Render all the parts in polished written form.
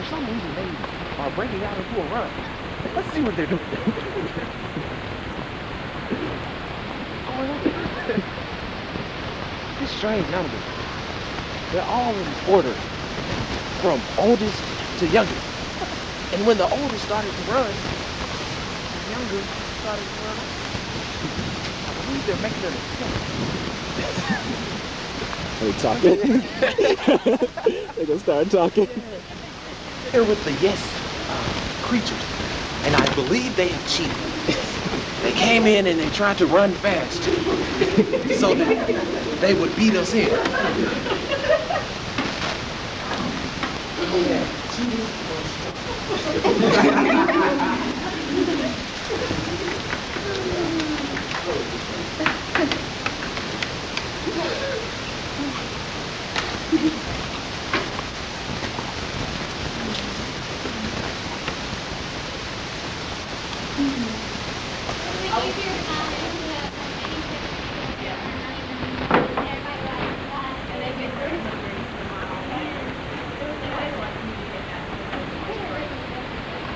for some reason they are breaking out into a run. Let's see what they're doing. Oh, look. This strange number. They're all in order from oldest to youngest. And when the oldest started to run, the younger started to run. I believe they're making an attempt. Are they talking? They're gonna start talking. Here with the yes creatures, and I believe they have cheated. They came in and they tried to run fast so that they would beat us in.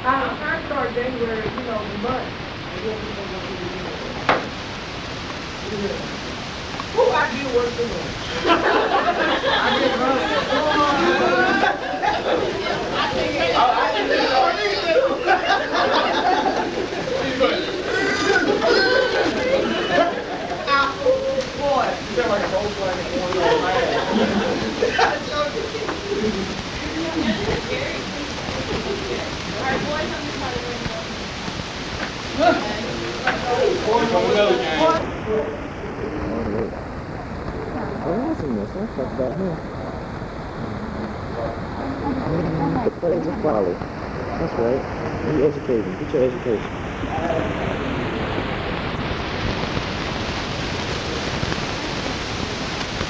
I start January, the month. Who I do work for them? I get boy, you sound like a Volkswagen going on mad. Let's talk about him. Praise of folly. That's right. You educated. Get your education.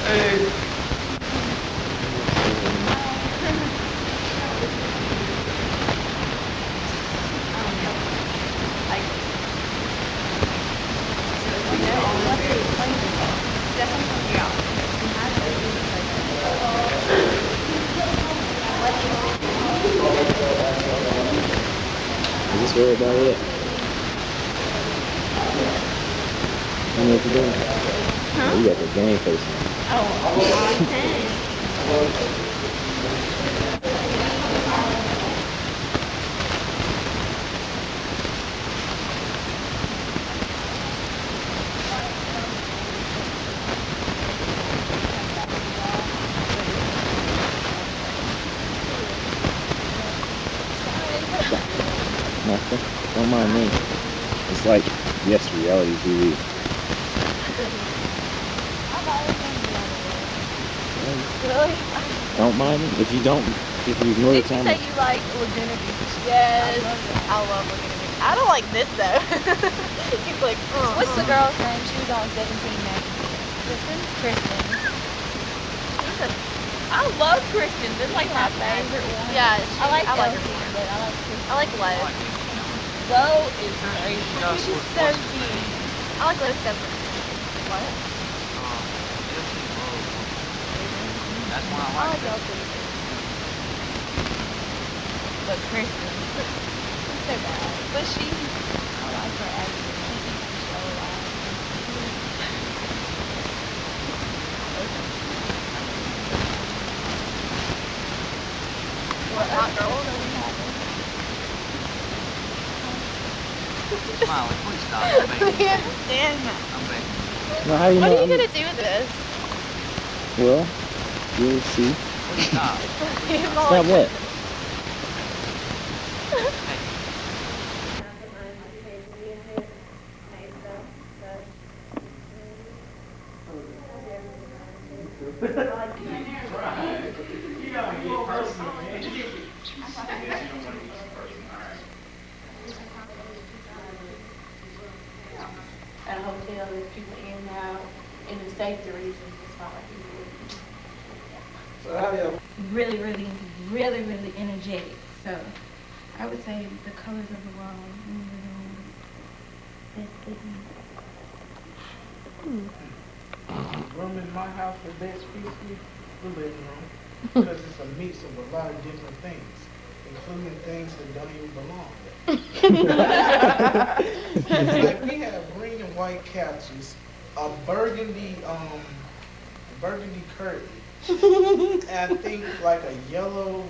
Hey. Is this where about it? I know what you're doing. Huh? Oh, you got the game face on. Oh, okay. Nothing. Don't mind me. It's like, yes, reality TV. Really? Don't mind me. If you ignore the Did you time. say you like Laguna Beach? Yes. I love Laguna Beach. I don't like this though. He's like, what's the girl's name? She was on 17 next. Kristen. I love Kristen. This is like my favorite one. Yeah, I like her too, but I like Kristen. I like Lo. Lo is crazy. She's so cute. I like Lo Stephen. What? That's why I I like like Lo too. But Kristen, she's so bad. But I like her acting. She keeps the show alive. What hot girl? Smiley, please stop. I'm baking. Understand that. I'm baking. No, how do you What know? are you gonna do with this? Well, you'll see. Please stop. Stop what? At a hotel, there's people in and out, and the safety reasons, it's not like you would. Really, really, really, really energetic. So I would say the colors of the wall. Room in my house the best peacefully, the living room, because it's a mix of a lot of different things. including things that don't even belong. Like we have green and white couches, a burgundy curtain, and I think like a yellow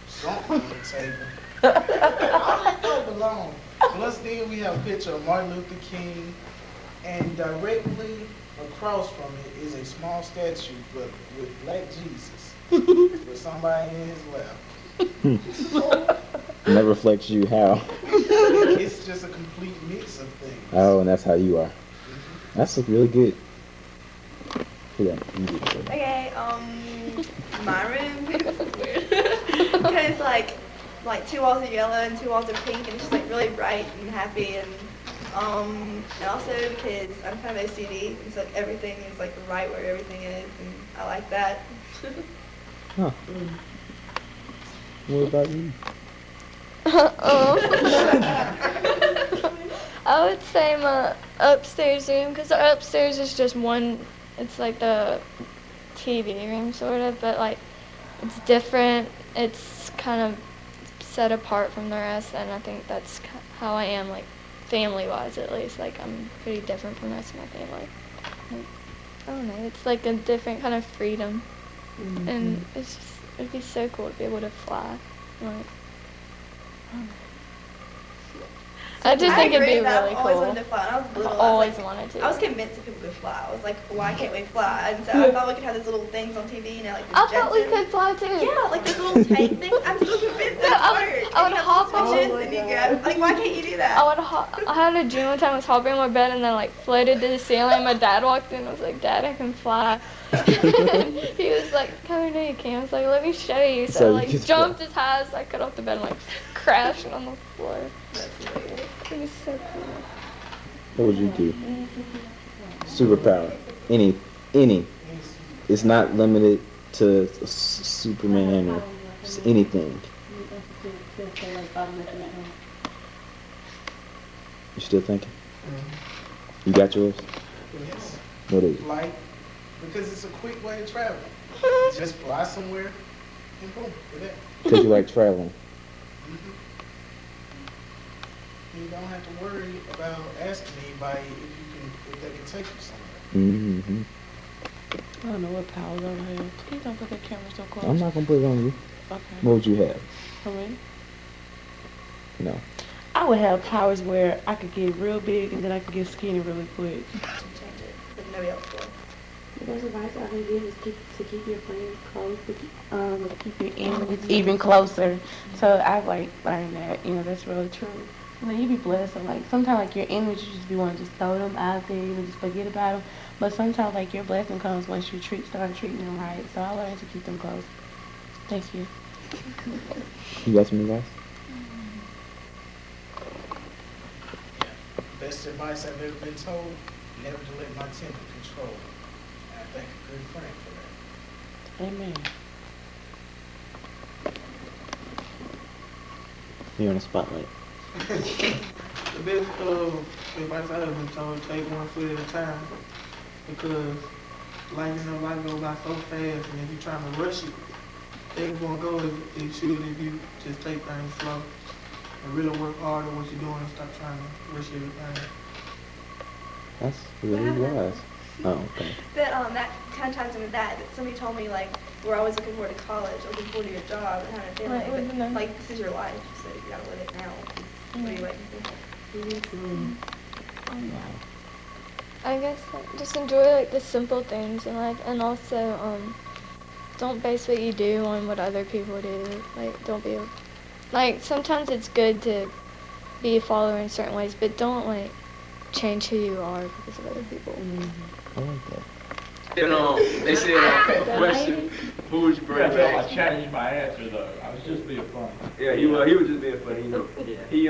something on the table. All that don't belong. Plus then we have a picture of Martin Luther King, and directly across from it is a small statue, but with black Jesus, with somebody in his lap. And that reflects you how. It's just a complete mix of things. Oh, and that's how you are. That's really good. Yeah, you do it. Okay, my room is weird. Because like 2 walls are yellow and 2 walls are pink, and it's just like really bright and happy, and also because I'm kind of OCD, and so like everything is like right where everything is, and I like that. Huh. What about you? I would say my upstairs room, because the upstairs is just one, it's like the TV room sort of, but like it's different, it's kind of set apart from the rest, and I think that's how I am, like family-wise at least. Like I'm pretty different from the rest of my family. Like, I don't know, it's like a different kind of freedom, and it's just, it'd be so cool to be able to fly. Like, I just think it'd be really I've always cool. wanted to fly. When I was little, Always wanted to. I was convinced that people could fly. I was like, why can't we fly? And so I thought we could have these little things on TV, you know, like the I thought we Jetsons. could fly too. Yeah, like this little tank thing. I'm still convinced that I works. would hop on. And you grab, like, why can't you do that? I had a dream one time I was hopping on my bed and then like floated to the ceiling, and my dad walked in and I was like, Dad, I can fly. He was like, oh no you can't. I was like, let me show you. So I you like could jumped as high as I could off the bed and like crashed on the floor. It was so cool. What would you do? Superpower. Any. It's not limited to Superman or just anything. You still thinking? You got yours? Yes. What is it? Light, because it's a quick way to travel. Just fly somewhere and boom, we're there. Because you like traveling. You don't have to worry about asking anybody if they can take you somewhere. Mm-hmm. I don't know what powers I would have. Please don't put that camera so close. I'm not gonna put it on you. Okay. What would you have? For me? No. I would have powers where I could get real big and then I could get skinny really quick. Change it, but nobody else will. The best advice I can give is to keep your friends close, to keep your enemies Even closer. So I've like learned that, that's really true. Like you be blessed, and like sometimes like your enemies, you just be wanting to just throw them out there, just forget about them. But sometimes like your blessing comes once you start treating them right. So I learned to keep them close. Thank you. You got some advice? Best advice I've ever been told, never to let my temper control me. And I thank a good friend for that. Amen. You're in a spotlight. The best advice I've ever been told, take one foot at a time. Because life go by so fast, and if you're trying to rush it, things won't go as it should if you just take things slow and really work hard at what you're doing and stop trying to rush everything. That's really wise. Oh, okay. That kind of ties in with that. Somebody told me like we're always looking forward to college, looking forward to your job, and having a family. Right, But like this is your life, so you gotta live it now. What are you waiting for? I guess like, just enjoy like the simple things in life, and also don't base what you do on what other people do. Like don't be like sometimes it's good to be a follower in certain ways, but don't like change who you are because of other people. I like that. They said, question, who would you bring I back? changed my answer though. I was just being funny. Yeah, he was just being funny, He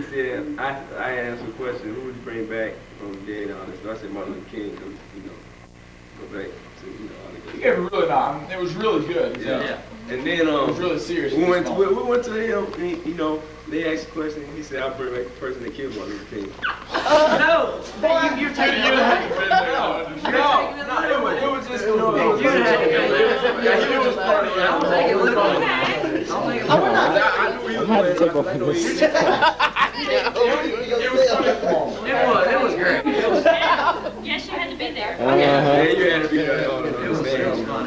said, I asked a question, who would you bring back from dead and all this? So I said Martin Luther King, because, go back to, all the good. Yeah, really not. It was really good. Yeah. And then It was really serious. we went to him, and, they asked a question, and he said, I'll bring back the person that killed Martin Luther King. No, you're taking it. It was just. He was just part of it. I might have to take off I know this. he- It was great. Yes, you had to be there. Yeah, you had to be there. It was fun.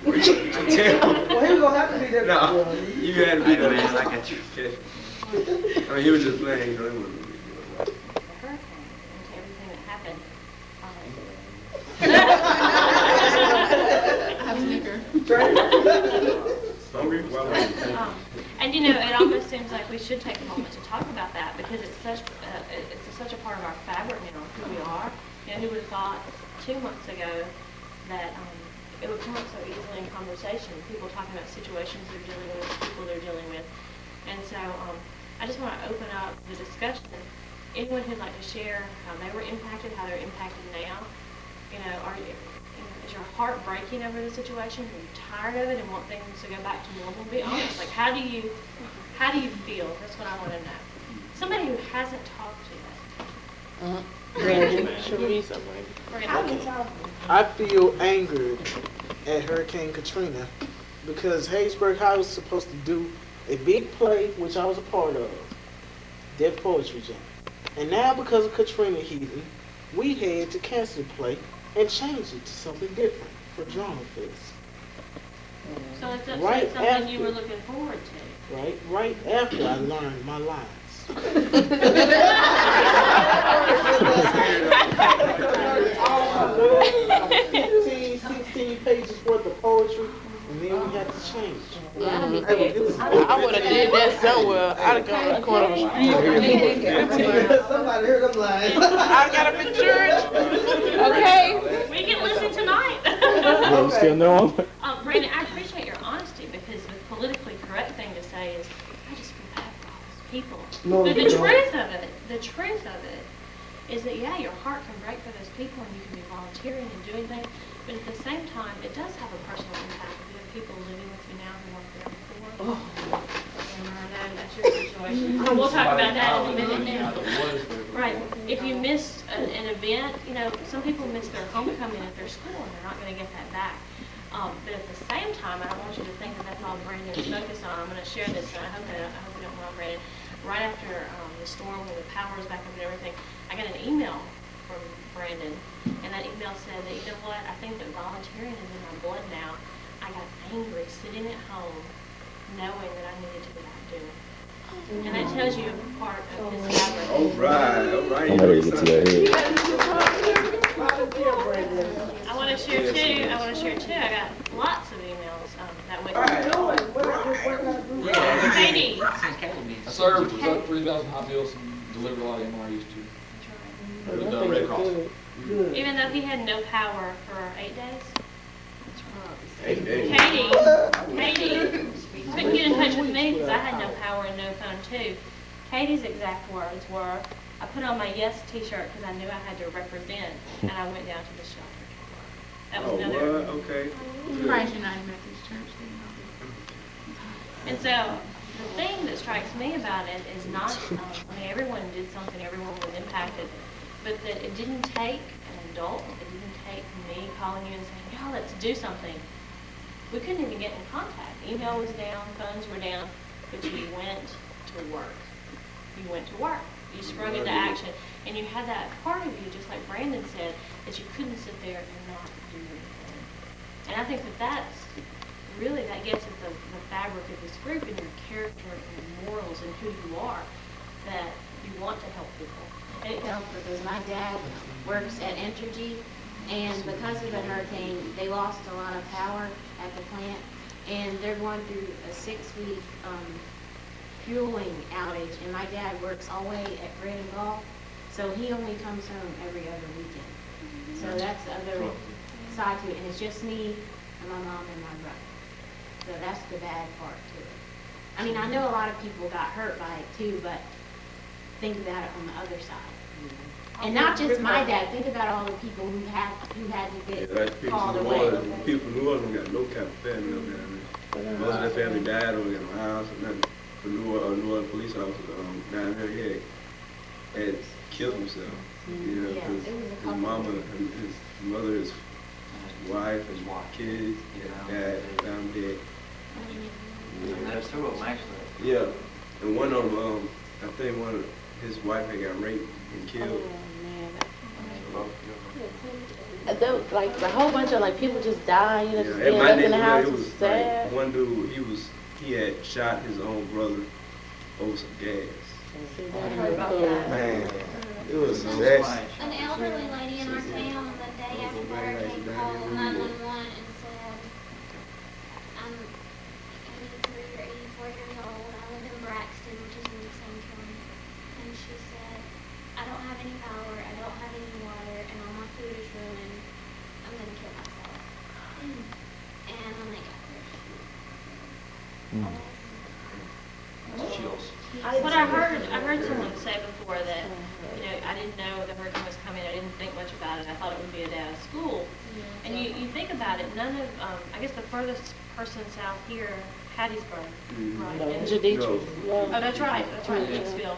Well, he was gonna have to be there. No, you had to be there. Man, I got you. I mean, he was just playing, you know, he wasn't. The hurricane and everything that happened. Hungry? Well, And you know, it almost seems like we should take a moment to talk about that because it's such a part of our fabric now, who we are. You know, who would have thought 2 months ago that it would come up so easily in conversation, people talking about situations they're dealing with, people they're dealing with. And so I just want to open up the discussion. Anyone who'd like to share how they were impacted, how they're impacted now, you know, is your heart breaking over the situation? Are you tired of it and want things to go back to normal? Be honest. Like, how do you feel? That's what I want to know. Somebody who hasn't talked to us. Teresa, I feel angered at Hurricane Katrina because Hattiesburg High was supposed to do a big play, which I was a part of, Deaf Poetry Jam. And now because of Katrina hitting, we had to cancel the play and change it to something different for Drama Fest. So it's Right something after. you were looking forward to. Right after I learned my lines. 15, 16 pages worth of poetry, and then we had to change. I would have did that somewhere. I'd have gone to the corner of the street. Somebody heard them lines. I got up in church. Okay. We can listen tonight. You still know him? Brandon, I appreciate your honesty because the politically correct thing to say is, I just feel bad for all those people. No, But you the don't. truth of it is that, yeah, your heart can break for those people and you can be volunteering and doing things, but at the same time, it does have a personal impact. If you have people living with you now who weren't there before. And I know that's your situation. We'll talk about that in a minute now. Right. If you missed an event, you know, some people miss their homecoming at their school and they're not going to get that back. But at the same time, I don't want you to think that that's all Brandon's focused on. I'm going to share this, and I hope you don't mind, Brandon. Right after the storm, when the power was back up and everything, I got an email from Brandon, and that email said that, you know what, I think that volunteering is in my blood now. I got angry sitting at home knowing that I needed to go out doing it. And that tells you a part of his fabric. all right. I'm ready to get to that head. I want to share too. I got lots of emails that went. Katie. I served 3,000 hot meals and delivered a lot of MREs too. With the Red Cross. Even though he had no power for 8 days. Hey. Katie couldn't get in touch with me because I had no power and no phone too. Katie's exact words were, I put on my yes t-shirt because I knew I had to represent, and I went down to the shelter. That was another. Okay. Christ United Methodist Church. And so the thing that strikes me about it is not, I mean, everyone did something, everyone was impacted, but that it didn't take an adult, it didn't take me calling you and saying, yeah, let's do something. We couldn't even get in contact. Email was down, phones were down, but you went to work. You went to work. You sprung into action. And you had that part of you, just like Brandon said, that you couldn't sit there and not do anything. And I think that that's really, that gets at the fabric of this group and your character and morals and who you are, that you want to help people. It helped because my dad works at Entergy, and because of the hurricane, they lost a lot of power at the plant, and they're going through a 6-week fueling outage, and my dad works all the way at Bread and Golf, so he only comes home every other weekend. So that's the other side to it, and it's just me and my mom and my brother. So that's the bad part to it. I mean, I know a lot of people got hurt by it too, but think about it on the other side. And not just my dad, think about all the people who had to get called away. People in New Orleans got no kind of family up down there. Most of their family died or in a house or nothing. The New Orleans police officer down here, he had killed himself. You know, because his mama, his mother, his wife, his kids, dad found dead. There's two of them actually. Yeah, and one of them, I think his wife had got raped and killed. There was like a whole bunch of like people just dying, you know, just Yeah, being in my left in the house. neighborhood, it Was was sad. like one dude, he had shot his own brother over some gas. I heard about that. Man, it was sad. An elderly lady in our town the day after the hurricane called 911 and said, I'm 83 or 84 years old. I live in Braxton, which is in the same county. And she said, I don't have any power, I don't have any water, and all my food is ruined. I'm going to kill myself. And when they got there, Chills. What I heard someone say before that, you know, I didn't know the hurricane was coming. I didn't think much about it. I thought it would be a day out of school. And you think about it, none of, I guess the furthest person south here, Hattiesburg, right? And- Jaditri. Oh, that's right, Hicksville.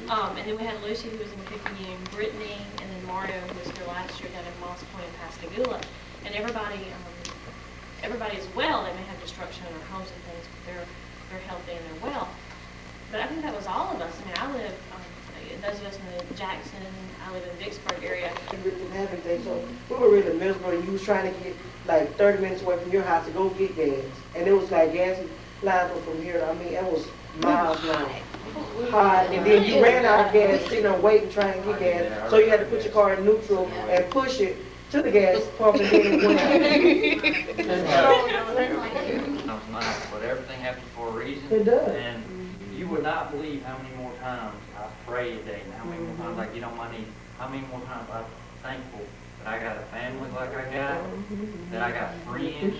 And then we had Lucy who was in Picayune, Brittany, and then Mario who was here last year down in Moss Point and Pascagoula. And everybody is well. They may have destruction in their homes and things, but they're healthy and they're well. But I think that was all of us. I mean, I live, those of us in the Jackson, I live in the Vicksburg area. It really didn't happen today, so we were really miserable. You was trying to get like 30 minutes away from your house to go get gas. And it was like gas lines were from here. I mean, it was miles long. Hot, and then you ran out of gas, sitting there waiting, trying to get gas. So you had to put your car in neutral and push it to the gas pump and then it went Sounds nice, but everything happens for a reason. It does. And you would not believe how many more times I pray a day, and how many more times I get on my knees, how many more times I'm thankful that I got a family like I got, that I got friends.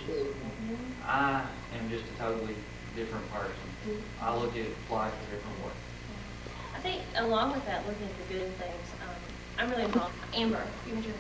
I am just a totally different person. I look at life a different way. I think along with that, looking at the good things, I'm really involved. Amber, you want your